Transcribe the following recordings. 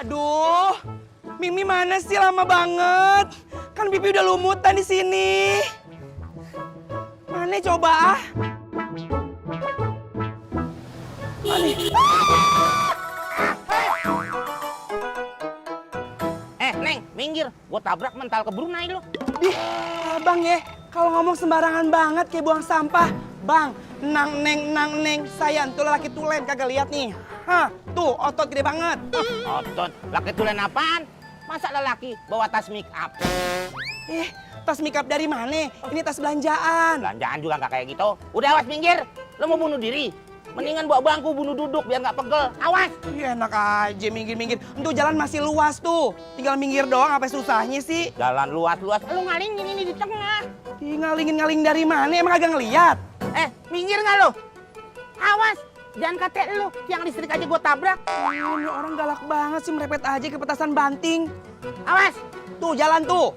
Aduh, Mimi mana sih, lama banget. Kan pipi udah lumutan di sini. Mana coba ah? Mana? Neng, minggir. Gua tabrak mental ke Brunei lo. Ih, abang ya, kalau ngomong sembarangan banget kayak buang sampah. Bang, nang neng, saya tuh laki tulen kagak lihat nih. Hah, tuh otot gede banget. Otot, laki tulen apaan? Masa lelaki bawa tas make up? Tas makeup dari mana? Ini tas belanjaan. Belanjaan juga nggak kayak gitu. Udah awas minggir. Lo mau bunuh diri? Mendingan bawa bangku bunuh duduk biar nggak pegel. Awas. Iya enak aja minggir-minggir. Untuk jalan masih luas tuh. Tinggal minggir doang, apa susahnya sih? Jalan luas-luas. Lo ngalingin ini di tengah. Ih, ngalingin dari mana? Emang kagak ngeliat? Minggir nggak lo? Awas. Jangan kate lo. Yang listrik aja gua tabrak. Ini orang galak banget sih, merepet aja ke petasan banting. Awas. Tuh jalan tuh.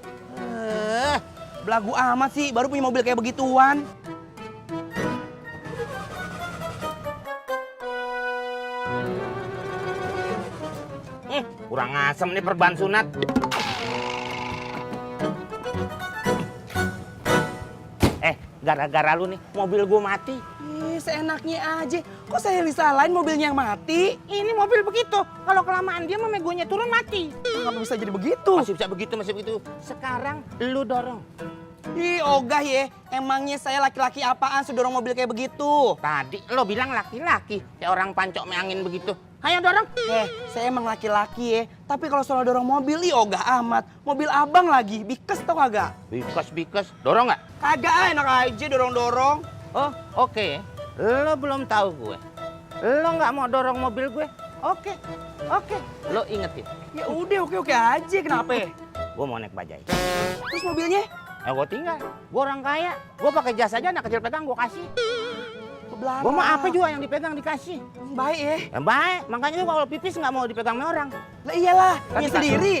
Belagu amat sih, baru punya mobil kayak begituan. Kurang asem nih perban sunat. Gara-gara lu nih mobil gua mati. Ih, seenaknya aja. Kok saya disalahin mobilnya yang mati? Ini mobil begitu. Kalau kelamaan dia memegonya turun mati. Kenapa bisa jadi begitu? Masih bisa begitu. Sekarang lu dorong. Ih, ogah ya. Emangnya saya laki-laki apaan sedorong mobil kayak begitu? Tadi lo bilang laki-laki. Kayak orang pancok angin begitu. Ayo dorong. Saya emang laki-laki ya. Tapi kalau soal dorong mobil, ih ogah amat. Mobil abang lagi, bikes tau kagak? Bikes. Dorong nggak? Kagak, enak aja dorong-dorong. Oh, oke. Lo belum tahu gue. Lo nggak mau dorong mobil gue? Oke. Lo ingetin. Ya udah, oke aja. Kenapa? Gue mau naik bajai. Terus mobilnya? Gue tinggal. Gue orang kaya. Gue pakai jas aja, anak kecil pegang gue kasih. Ke belakang. Gue mau apa juga yang dipegang dikasih. Baik ya. Baik. Makanya lu kalau pipis nggak mau dipegang sama orang. Lah iyalah, Kan punya dikasih. sendiri.